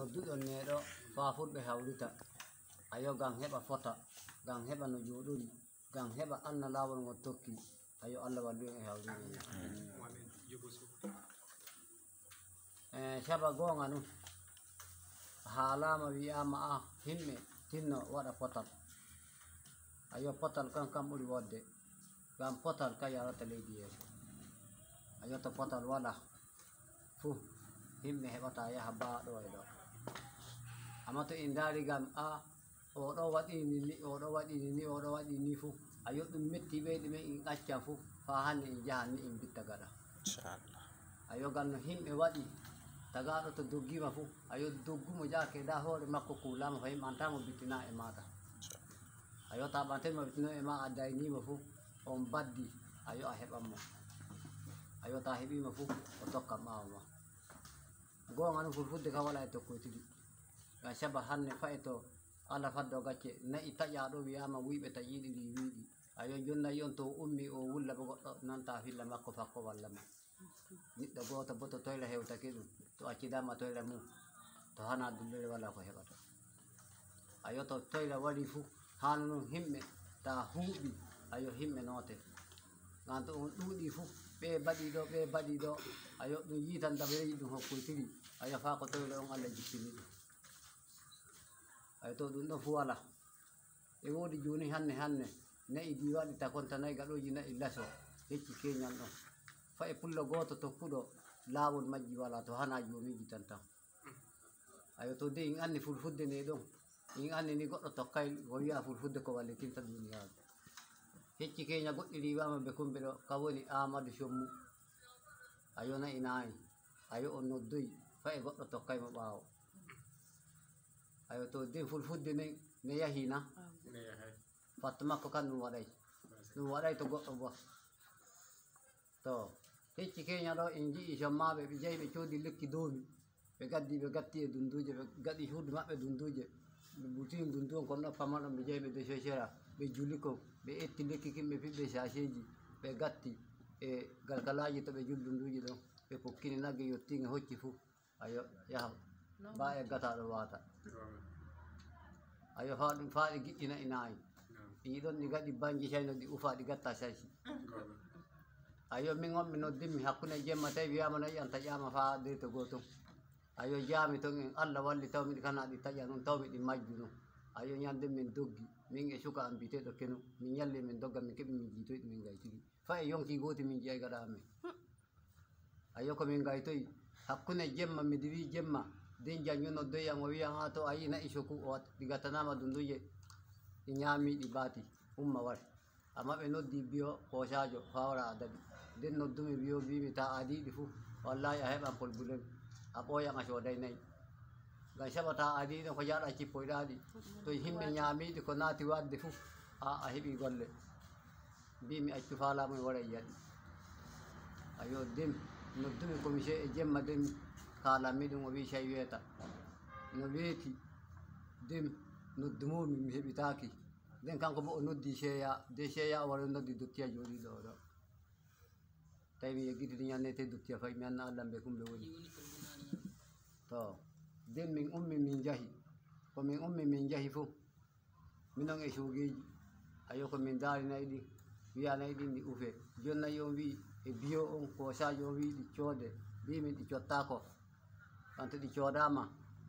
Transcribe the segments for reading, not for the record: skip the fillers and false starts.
noddu don neɗo fafurɓe hawrita ayo gam heɓa fota gam heɓa no joɗori gam heɓa anna lawol ngol tokki ayo Allah wallu en e hawride saba gonga ɗum haalama wiyama a himɓe tinno waɗa potal ayo potal kam ɓuri wodde gam potal ka yarata leydi yeeso ayo to potal wala fuu himɓe heɓata yaha baaɗo e ɗo amma to en daari gam a oɗo waɗini ni oɗo waɗini ni oɗo waɗi ni fuu ayo ɗum metti ɓeyɗi men en acca fuu fa hande en jahan ni en bitta gaɗa inchallah ayo gam no himɓe waɗi tagaɗo to doggima fuu ayo doggumo jaake da hoore makko kulama fa himɓe antamo bittina e maɗa ayo ta ɓantemo bittino e ma a daynimo fuu on baddi ayo a heɓanmo ayo ta heɓimo fuu o tokkan ɓawo ma gonga ɗum fulfulde kam wala e tokkoytiri gam saba hande fa e to Allah faddo gacce nayi taƴaɗo wiyama wuyɓe taƴiɗi ɗi wiiɗi ayo jonnayi on to ummi o wulla bo goɗɗo nanta filla makko fakko walla ma neɗɗo goto bo to toyla hewtake ɗum to accidama toyla mum to hana dullere wala ko heɓata ayo to toyla waɗi fuu hano noon himɓe ta huuɓi ayo himɓe noote gam to on ɗuuɗi fuu ɓe baɗi ɗo ayo ɗum yitan dabareji ɗum hokkoytiri ayo fa ko toyla on Allah jippini ɗum ay to ɗum ɗon fu wala e wodi joni hanne nayi di waɗi takonta nayi gaɗoji nayi laso hecci keñal ɗon fa e pullo goto tokkuɗo lawol majji wala to hana jomiji tan ayo to de en anni fulfulde nde ɗon en anni ni goɗɗo tokkay o wiya fulfulde ko wallitinta duniyaru hecci keña goɗɗi riwama ɓe kumɓe ɗo ka woni Amadou Sommu ayo nayi nayi ayo on noddoyi fa e goɗɗo tokkaymo ɓawo ayo to den fulfulde nden ne yahina fatto makko kan ɗum waɗay to goɗɗo bo to hecci keña ɗo en jii sommaɓe ɓe jeeyi ɓe coodi lekki doomi ɓe gatti e dunduje ɓe gaɗi huude maɓɓe dunduje ɓe ɓutini dundu on kono ɗo pamaɗon ɓe jeeyi ɓe de socera ɓe juli kon ɓe etti lekki kimɓe fiɓɓe saceji ɓe gatti e galgalaji to ɓe juli dunduji ɗon ɓe pokkini nagge yettiga hocci fuu ayo yaha ba e gataɗo wata ayo fa ɗum fa ɗi giƴƴina e nayi ɗiɗon ɗi gaɗi banje sayno ɗi ufa ɗi gatta saysi ayo min on mi noddinmi hakkunde jemma tawi wiyama nayi an taƴama fa der to goto ayo jami ton en Allah walli taw miɗi kana ɗi taƴa noon taw miɗi majju noon ayo ñande min doggi min e suka am biteɗo Keno min ñalli min dogga min keeɓi min jiitoyɗi min gaytiri fa e yonki goti min jeyay gaɗa amen ayo komin gaytoyi hakkunde jemma miɗi wi jemma den janju noddoyi am o wiya ha to ayi nayi soku o ɗi gattanama dunduje ɗi ñami ɗi baati umma war amma ɓe noddi biyo posajo fa wara a daɗi den noddumi biyo bimi ta adiɗi fuu wallahi a heɓan polbulen a ɓoyan a soday nayi gam saɓata adiɗi ko jaɗa cippoyɗaɗi to himɓe ñamiɗi ko naati wadde fuu a heeɓi golle mbimi accu fa lamu e wara yiyaɗi ayo den noddumi commissaire e jemma den kalanmi ɗum o wi sey wiyata no weeti den noddumomi mi heɓitaki den kanko bo o noddi seeya de seeya o wari noddi dottiya joɗiɗo oɗo tawi mi yeggititi ñannete dottiya fayi mi anna Allah mbe kumɓe woni to den min ummi min jahi komin ummi min jahi fuu minon e sugeji ayo komin daari nayi ɗi wiya nayi ɗin ɗi ufe joni nayi on wi e biyo on posajo on wi ɗi coode mbimin ɗi cottako kanto ɗi coodama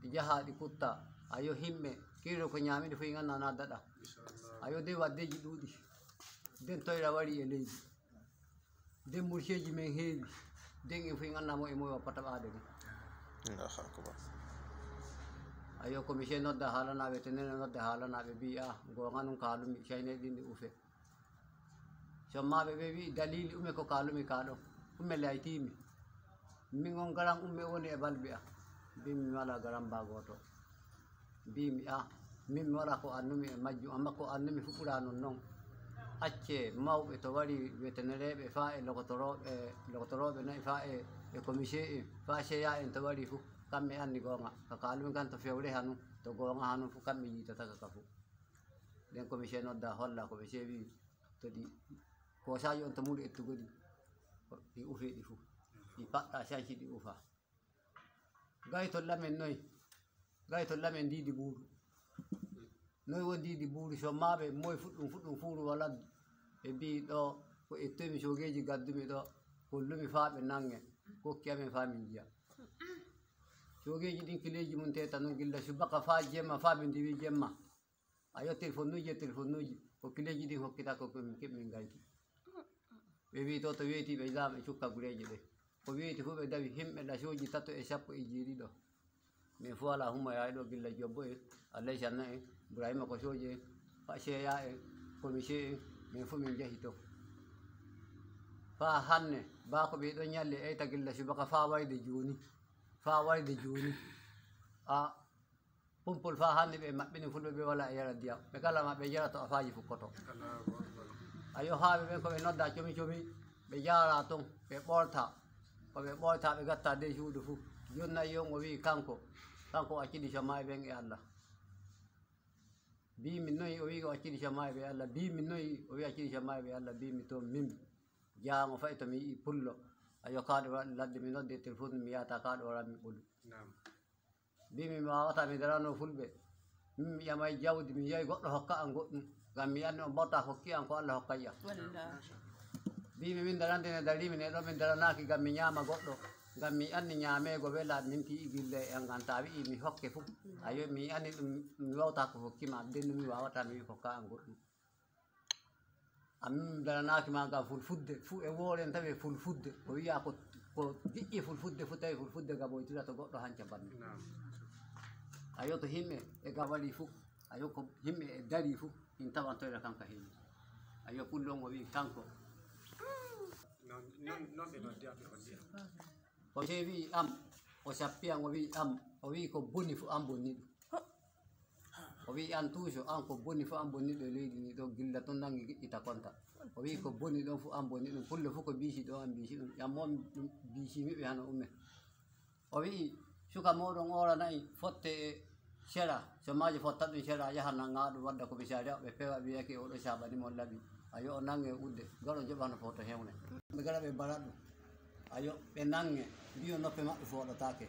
ɗi jaha ɗi kutta ayo himɓe kiro ko ñamiɗi fo en anna na daɗa ayo de waddeji ɗuuɗi den toyra wari e leydi den murseji men heewi den en fo en annamo e moye wappata ɓaade ni ayo commissaire nodda haalanaɓe tenene nodda haalanaɓe mbi a gonga num kalumi sayne ɗin ɗi ufe sommaɓe ɓe wi dalili ume ko kalumi kaɗon umme laytimi min on garan umme woni e balbi a mbimi mi wala garan bagoto mbimi a min mi wala ko annumi e majjum amma ko annumi fu ɓura non acce mawɓe to wari wetenereɓe fa e logotoroɓe nayi fa e commissaire en fa seya en to wari fu kamɓe anni gonga ka kalumi kan to fewre hanum to gonga hanum fu kamɓe yitataka ka fu nden commissaire nodda holla ko ɓe sewi to ɗi posaji on to muɗi ettugo ɗi ufe ɗi fu ɗi paɗɗa sanci ɗi ufa gay to lamen noyi gai to lam en didi buru noy wodi di buru so mabe moy fuddum furu wala e bi do ko e temi jogeji gaddumi do ko lumi faabe nange ko kiame fami jiya jogeji din kileji mun teta non gilla subaka fa jemma faabe ndiwi jemma ayo telephone nuji ko kileji din hokkita ko min gayti be wi to weti be jam e cukka gureji de ko weti fu be dawi himbe la soji tato e sappo e jiri do min fu ala huma ya do gilla jobbo e Allah janna e Ibrahima ko soje fa sheya e ko mi she min fu min jahi to fa hanne ba ko be do nyalle e tagilla subaka fa wayde joni a pumpol fa hanne be mabbini fulbe be wala yara diam be kala mabbe yara to afaji fukkoto ayo haabe ben ko be nodda comi be jara ton be borta ko be borta be gatta de juudu fu jonna yon o wi kanko accidi jamaay ben e Allah bi min noy o wi ko accidi jamaay be Allah bi min noy o wi accidi jamaay be Allah bi mi to min jaamo fay to mi pullo ayo kaado ladde mi nodde telephone mi yata kaado ram mi bulu bi mi wawata mi darano fulbe mi yamay jawdi mi yayi goddo hokka an goddum gam mi anno botta hokki an ko Allah hokkaya bi mi min darande ne dali mi ne do min daranaki gam mi nyama goddo gam mi anni nyame go wela min ti igille en ganta wi mi hokke fu ayo mi anni dum mi wawta ko hokki ma den mi wawata mi hokka an goddum am daranaki ma ga fulfudde fu e wolen tawe fulfudde ko wiya ko dicci fulfudde fu tawi fulfudde gabo tira to goddo hanca banni ayo to himbe e gawali fu ayo ko himbe e dari fu in tawan toyra kanka heni ayo pullo mo wi kanko non se non dia ko jewi am o sappian o wi am o wi ko boni fu am bonni o wi an toujours an ko boni fu am bonni do leydi ni do gilla ton nangi gitta konta o wi ko boni do fu am bonni dum pullo fu ko bisi do am bisi dum yammo bisi mi be hano umme o wi suka modon ora nay fotte shera so maji fotta dum shera yahanna ngado wadda ko bisari be pewa bi yake o do sabani mo labi ayo nange udde garo jobano foto hewne be gara be baradu ayo be nange biyo noppe mabbe fodo take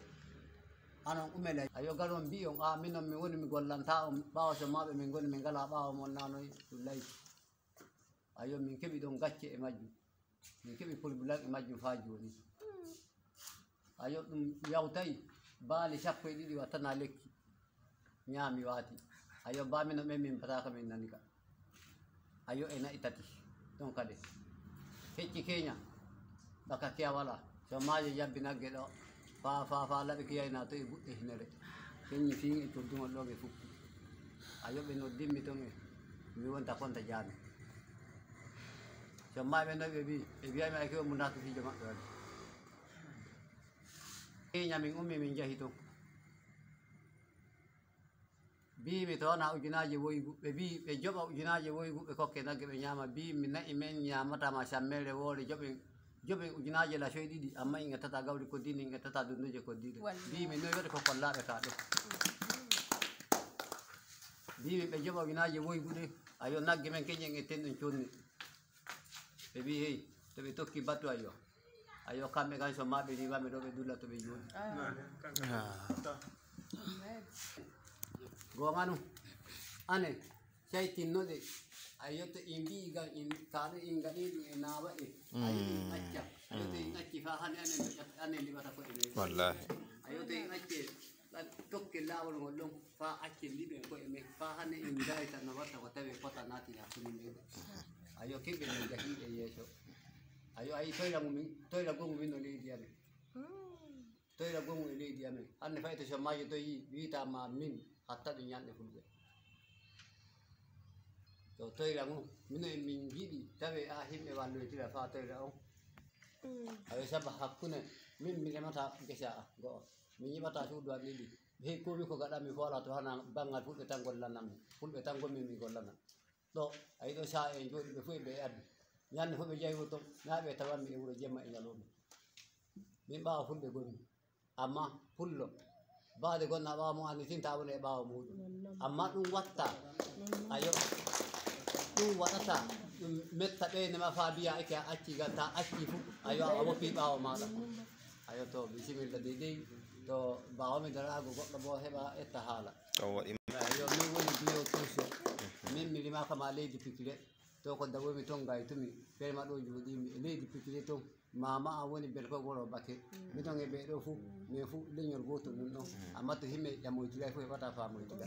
anon umele ayo garo biyo a minon mi woni mi gollanta o bawo so mabbe min goni min gala bawo mon nano lay ayo min kebi don gacce e majju min kebi pulbulan e majju fa joni ayo dum yawtay baali sappo e didi watana lekki nyami wati ayo bamino min pataka min nanika ayo ena itati don kade hecci kenya baka kiya wala so maaje jabbi nagge do fa labe kiya na to e budde hinere kenyi fin e to dum lobe fukki ayo be no dimmi to mi wonta konta jami so maabe no be bi e biya mi ay ko munaka fi jama do kenya min ummi min jahi to bi mi to na ujinaje woygu be bi be joba ujinaje woygu be kokke nagge be nyama bi mi na imen nyamata ma shammere wole jobe ujinaje la shoy didi amma inga tata gawri ko dini inga tata dunduje ko didi bi mi noy wede ko kollabe ka do bi mi be joba ujinaje woygu de ayo nagge men kenyen e tendon chonni be bi hey to be tokki batu ayo kambe kan so mabe ni ba me do be dulla to be joni gonganu ane sai tinno de ayoto imbi ga in kare inga ni nawa e ayo ayoto ingacci fa hane ane libata ko e wallahi ayoto ingacci la tokke lawol gollon fa acci libe ko e fa hane inga ta no wata ko tawe kota nati ha sunu me ayo kibe no jahi e yeso ayo ay toyla gongu min no leydi ame toyla gongu e leydi ame hanne fayto so majo to yi wiita ma min hatta dum yande fulbe to toyla ngu min jidi tawe a himbe walloytira fa toyla on ayo saba hakkune min remata gesa go min yibata suudu am lidi he ko wi ko gada mi fola to hana bangal fulbe tan gollanam fulbe tan gommi mi gollanam do ay do sa e jodi be fu be addi ñande fu be jeygo to naabe tawammi e wuro jemma e nyalobe min baawa fulbe gommi amma pullo baade gonna baawa mo andi tinta wona e baawa mudum amma dum watta ayo dum wadata dum metta be ne ma fa biya e ka acci gata acci fu ayo a wopi baawa maada ayo to bisimilla de to bawo mi darago goddo bo heba etta hala o wadi yo mi woni biyo kurso min mi lima kama leydi pikire to ko dawo mi ton gay tumi ferma do jodi mi leydi pikire to mama woni bel ko goro bakke mi ton e be do fu mi fu leñol goto dum don amma to himme jamoytira fu e wata famoytira